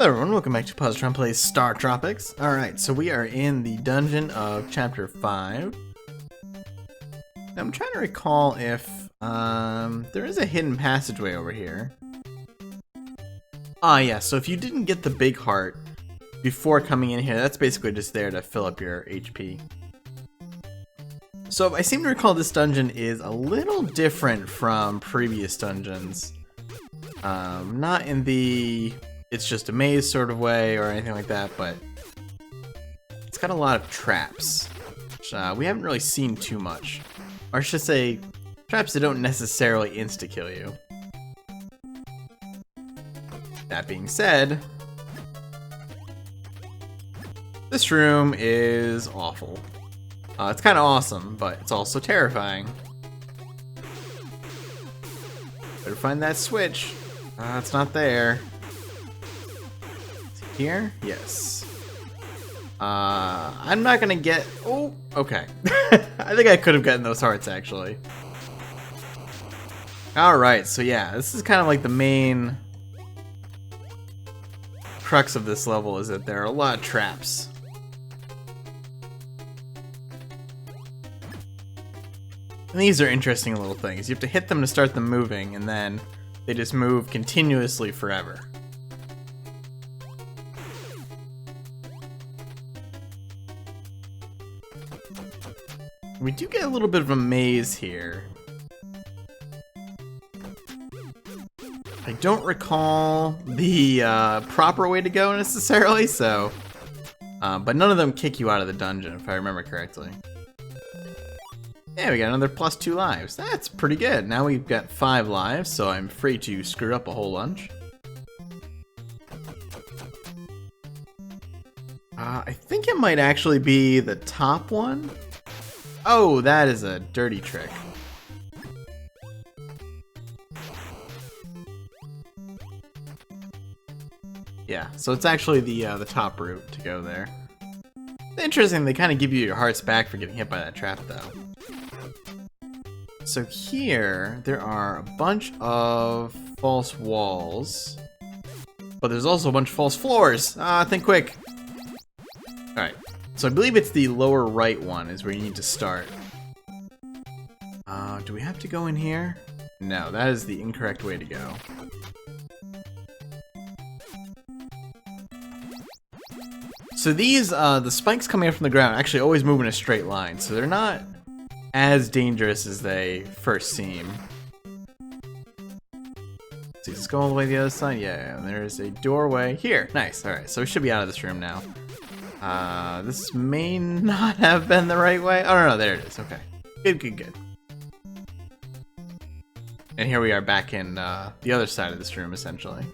Hello everyone, welcome back to Positron Plays StarTropics. Alright, so we are in the dungeon of Chapter 5. Now, I'm trying to recall if there is a hidden passageway over here. Ah yeah, so if you didn't get the big heart before coming in here, that's basically just there to fill up your HP. So I seem to recall this dungeon is a little different from previous dungeons. Not in the it's just a maze sort of way or anything like that, but it's got a lot of traps, which we haven't really seen too much. Or I should say, traps that don't necessarily insta-kill you. That being said, this room is awful. It's kind of awesome, but it's also terrifying. Better find that switch. It's not there. Here? Yes. I'm not gonna get... Oh, okay. I think I could have gotten those hearts, actually. Alright, so yeah, this is kind of like the main crux of this level, is that there are a lot of traps. And these are interesting little things. You have to hit them to start them moving, and then they just move continuously forever. We do get a little bit of a maze here. I don't recall the proper way to go necessarily, so... but none of them kick you out of the dungeon, if I remember correctly. Yeah, we got another +2 lives. That's pretty good. Now we've got 5 lives, so I'm free to screw up a whole bunch. I think it might actually be the top one. Oh, that is a dirty trick. Yeah, so it's actually the top route to go there. Interesting, they kind of give you your hearts back for getting hit by that trap, though. So here, there are a bunch of false walls, but there's also a bunch of false floors. Think quick. Alright, so I believe it's the lower right one is where you need to start. Do we have to go in here? No, that is the incorrect way to go. So these, the spikes coming up from the ground actually always move in a straight line, so they're not as dangerous as they first seem. So let's go all the way to the other side. Yeah, and there's a doorway here. Nice. Alright, so we should be out of this room now. This may not have been the right way. Oh, no, there it is. Okay. Good. And here we are back in the other side of this room, essentially.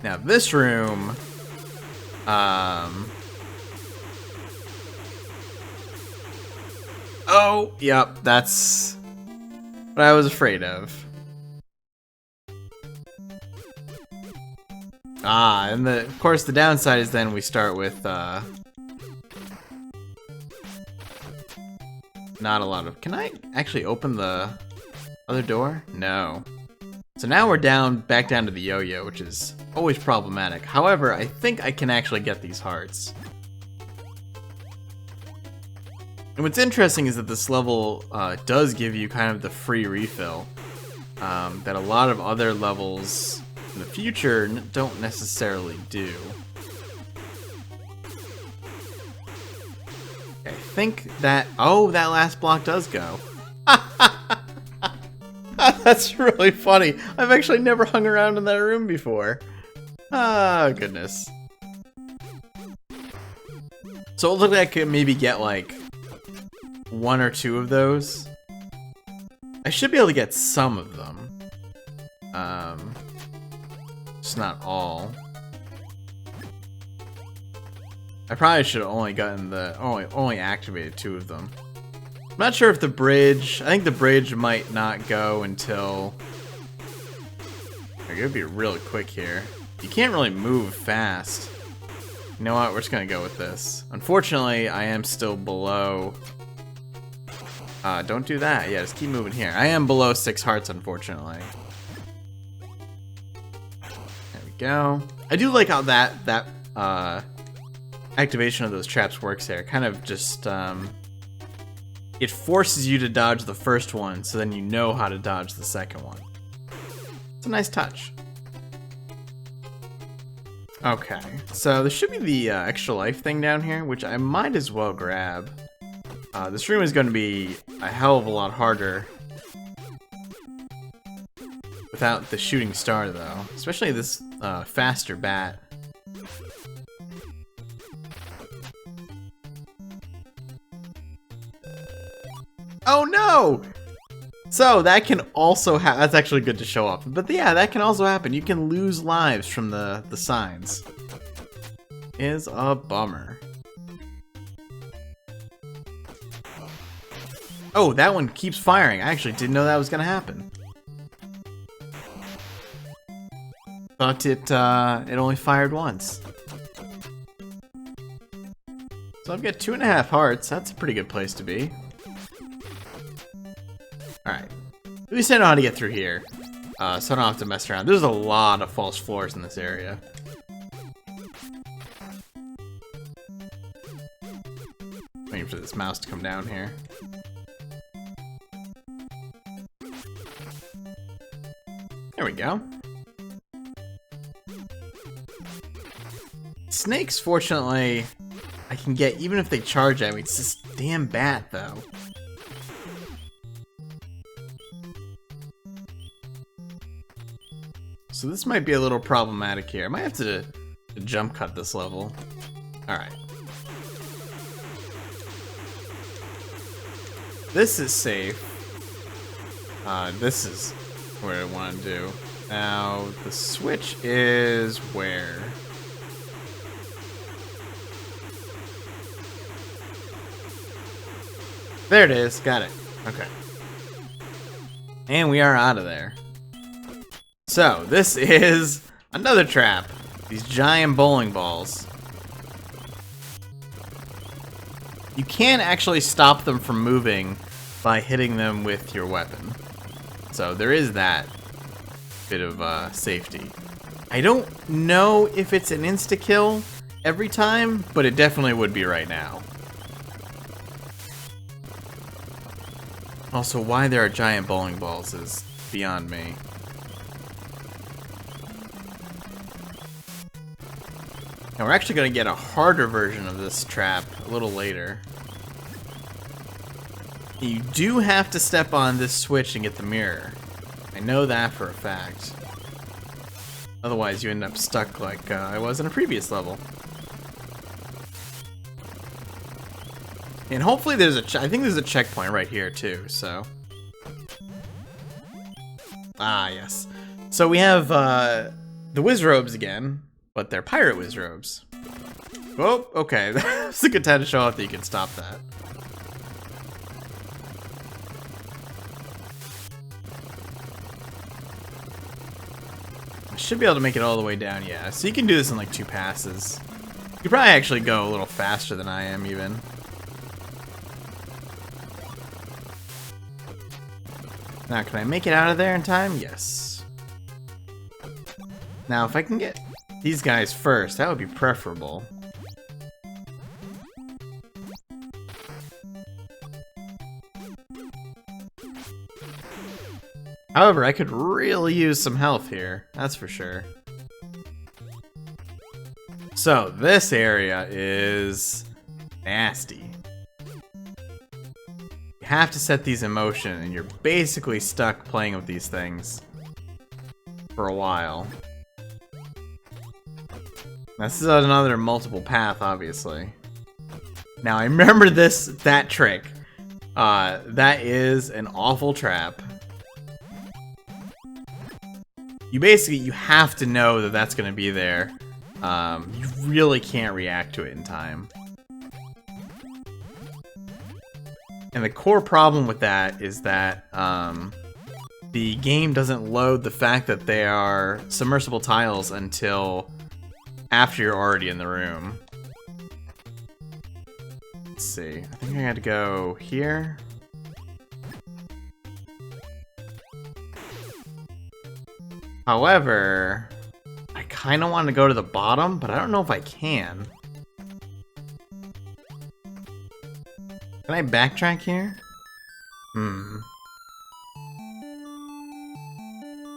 Now, this room... Oh, yep, that's what I was afraid of. And of course the downside is then we start with, not a lot of... Can I actually open the other door? No. So now we're back down to the yo-yo, which is always problematic. However, I think I can actually get these hearts. And what's interesting is that this level does give you kind of the free refill that a lot of other levels in the future don't necessarily do. I think that... Oh, that last block does go. That's really funny. I've actually never hung around in that room before. Oh, goodness. So it looked like I could maybe get like 1 or 2 of those. I should be able to get some of them. Just not all. I probably should have only gotten only activated 2 of them. I'm not sure if the bridge... I think the bridge might not go until... I gotta be really quick here. You can't really move fast. You know what? We're just gonna go with this. Unfortunately, I am still below... don't do that. Yeah, just keep moving here. I am below 6 hearts, unfortunately. go. I do like how that activation of those traps works there. Kind of just it forces you to dodge the first one, so then you know how to dodge the second one. It's a nice touch. Okay, so there should be the extra life thing down here, which I might as well grab. This room is going to be a hell of a lot harder without the shooting star, though. Especially this faster bat. Oh no! So that can also happen. That's actually good to show off. But yeah, that can also happen. You can lose lives from the signs. Is a bummer. Oh, that one keeps firing. I actually didn't know that was gonna happen. But it only fired once. So I've got 2.5 hearts. That's a pretty good place to be. Alright. At least I know how to get through here. So I don't have to mess around. There's a lot of false floors in this area. Waiting for this mouse to come down here. There we go. Snakes, fortunately, I can get even if they charge at me. It's this damn bat, though. So this might be a little problematic here. I might have to jump cut this level. Alright. This is safe. This is what I want to do. Now, the switch is where? There it is. Got it. Okay. And we are out of there. So, this is another trap. These giant bowling balls. You can actually stop them from moving by hitting them with your weapon. So there is that bit of safety. I don't know if it's an insta-kill every time, but it definitely would be right now. Also, why there are giant bowling balls is beyond me. And we're actually going to get a harder version of this trap a little later. You do have to step on this switch and get the mirror. I know that for a fact. Otherwise, you end up stuck like I was in a previous level. And hopefully there's I think there's a checkpoint right here too, so. Ah, yes. So we have the whiz robes again, but they're pirate whiz robes. Oh, okay. That's a good time to show off that you can stop that. I should be able to make it all the way down, yeah. So you can do this in like 2 passes. You could probably actually go a little faster than I am, even. Now, can I make it out of there in time? Yes. Now, if I can get these guys first, that would be preferable. However, I could really use some health here, that's for sure. So, this area is nasty. You have to set these in motion, and you're basically stuck playing with these things for a while. This is another multiple path, obviously. Now, I remember that trick. That is an awful trap. You have to know that that's going to be there. You really can't react to it in time. And the core problem with that is that the game doesn't load the fact that they are submersible tiles until after you're already in the room. Let's see. I think I had to go here. However, I kind of want to go to the bottom, but I don't know if I can. Can I backtrack here?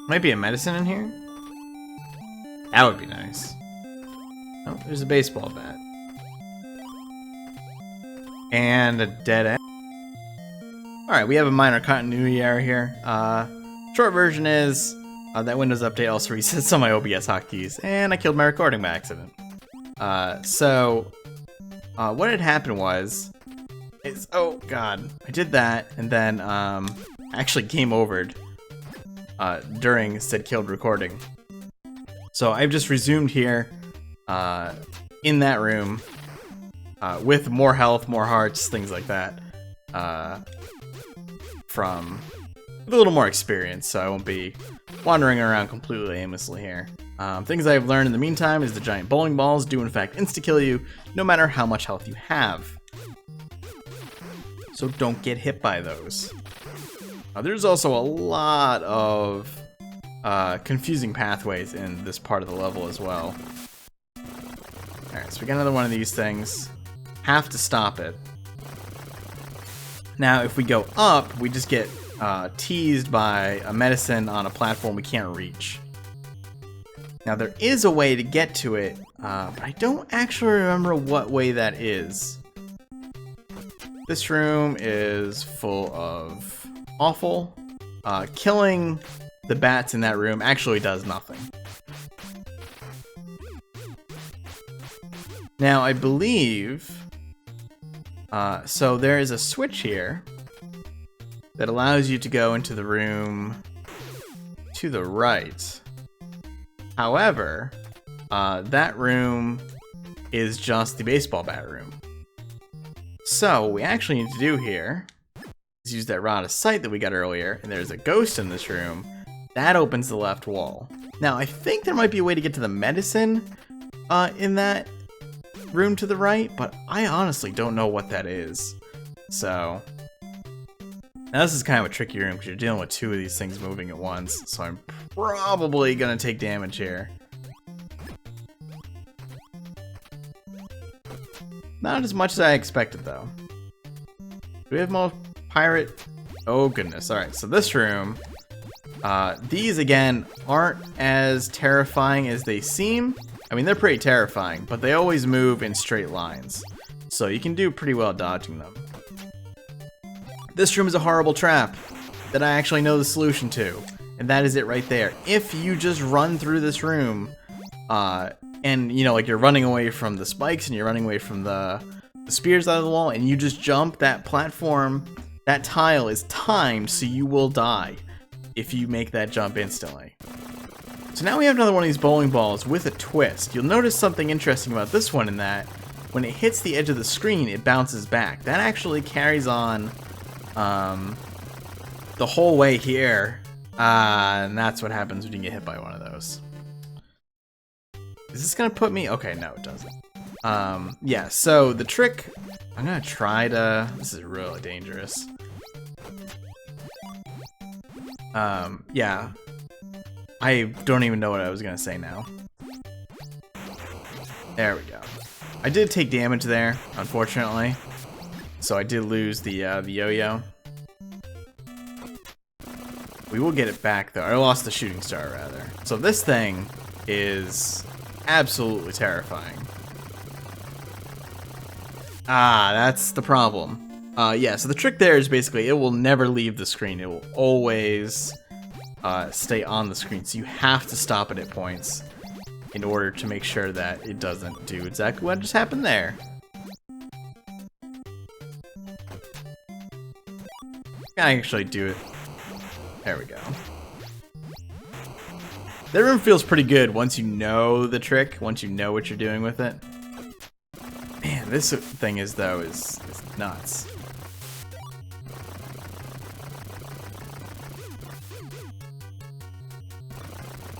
Might be a medicine in here? That would be nice. Oh, there's a baseball bat. And a dead end. Alright, we have a minor continuity error here. Short version is that Windows update also resets all my OBS hotkeys, and I killed my recording by accident. What had happened was, oh god, I did that, and then actually game overed during said killed recording. So I've just resumed here in that room with more health, more hearts, things like that. From a little more experience, so I won't be wandering around completely aimlessly here. Things I've learned in the meantime is the giant bowling balls do in fact insta-kill you, no matter how much health you have. So don't get hit by those. There's also a lot of confusing pathways in this part of the level as well. Alright, so we got another one of these things. Have to stop it. Now, if we go up, we just get teased by a medicine on a platform we can't reach. Now, there is a way to get to it, but I don't actually remember what way that is. This room is full of awful. Killing the bats in that room actually does nothing. Now, I believe... so there is a switch here that allows you to go into the room to the right. However, that room is just the baseball bat room. So what we actually need to do here is use that rod of sight that we got earlier, and there's a ghost in this room. That opens the left wall. Now, I think there might be a way to get to the medicine in that room to the right, but I honestly don't know what that is. So, now this is kind of a tricky room because you're dealing with two of these things moving at once, so I'm probably gonna take damage here. Not as much as I expected, though. Do we have more pirate? Oh goodness, alright, so this room, these again aren't as terrifying as they seem. I mean, they're pretty terrifying, but they always move in straight lines, so you can do pretty well dodging them. This room is a horrible trap that I actually know the solution to, and that is it right there. If you just run through this room, and you know, like you're running away from the spikes and you're running away from the spears out of the wall, and you just jump, that platform, that tile is timed, so you will die if you make that jump instantly. So now we have another one of these bowling balls with a twist. You'll notice something interesting about this one in that when it hits the edge of the screen, it bounces back. That actually carries on the whole way here, and that's what happens when you get hit by one of those. Is this gonna put me? Okay, no, it doesn't. Yeah, so the trick, I'm gonna try to, this is really dangerous. Yeah. I don't even know what I was gonna say now. There we go. I did take damage there, unfortunately. So I did lose the yo-yo. We will get it back though. I lost the shooting star rather. So this thing is absolutely terrifying. Ah, that's the problem. Yeah, so the trick there is basically it will never leave the screen. It will always stay on the screen. So you have to stop it at points in order to make sure that it doesn't do exactly what just happened there. Can I actually do it? There we go. That room feels pretty good once you know the trick, once you know what you're doing with it. Man, this thing is nuts.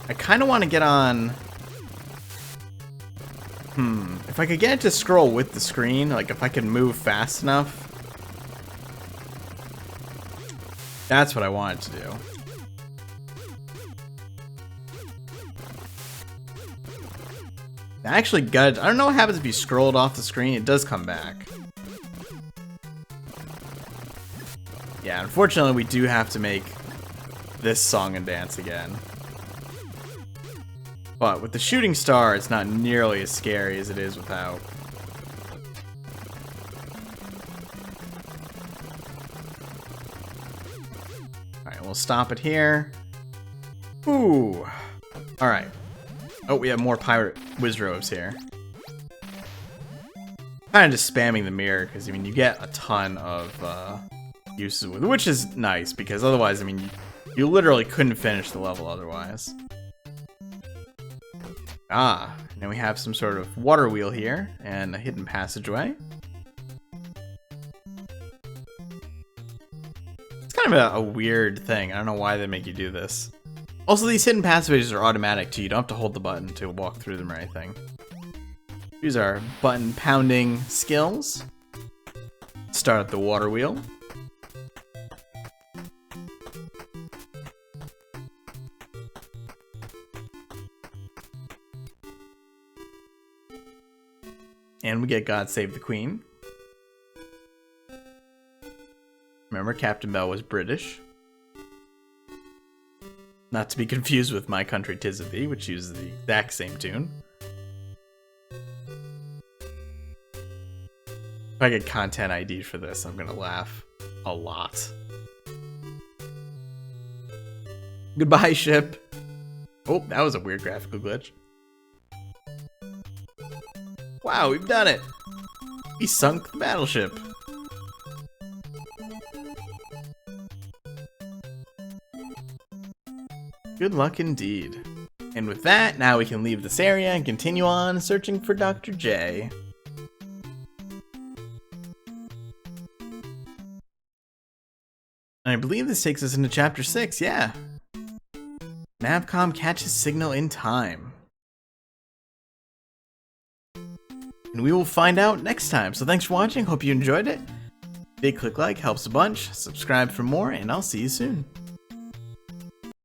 I kind of want to get on... If I could get it to scroll with the screen, like if I could move fast enough. That's what I wanted to do. I actually got. I don't know what happens if you scroll it off the screen. It does come back. Yeah, unfortunately, we do have to make this song and dance again. But with the shooting star, it's not nearly as scary as it is without. Alright, we'll stop it here. Ooh. Alright. Oh, we have more pirate Wizrobes here. Kind of just spamming the mirror, because, I mean, you get a ton of uses with it, which is nice, because otherwise, I mean, you literally couldn't finish the level otherwise. Ah, and then we have some sort of water wheel here, and a hidden passageway. It's kind of a weird thing. I don't know why they make you do this. Also, these hidden passageways are automatic too. You don't have to hold the button to walk through them or anything. Use our button pounding skills. Start at the water wheel. And we get God Save the Queen. Remember, Captain Bell was British. Not to be confused with My Country 'Tis of Thee, which uses the exact same tune. If I get content ID for this, I'm gonna laugh a lot. Goodbye, ship. Oh, that was a weird graphical glitch. Wow, we've done it! We sunk the battleship. Good luck indeed. And with that, now we can leave this area and continue on searching for Dr. J. And I believe this takes us into Chapter 6, yeah. Navcom catches signal in time. And we will find out next time. So thanks for watching, hope you enjoyed it. Big click like helps a bunch, subscribe for more, and I'll see you soon.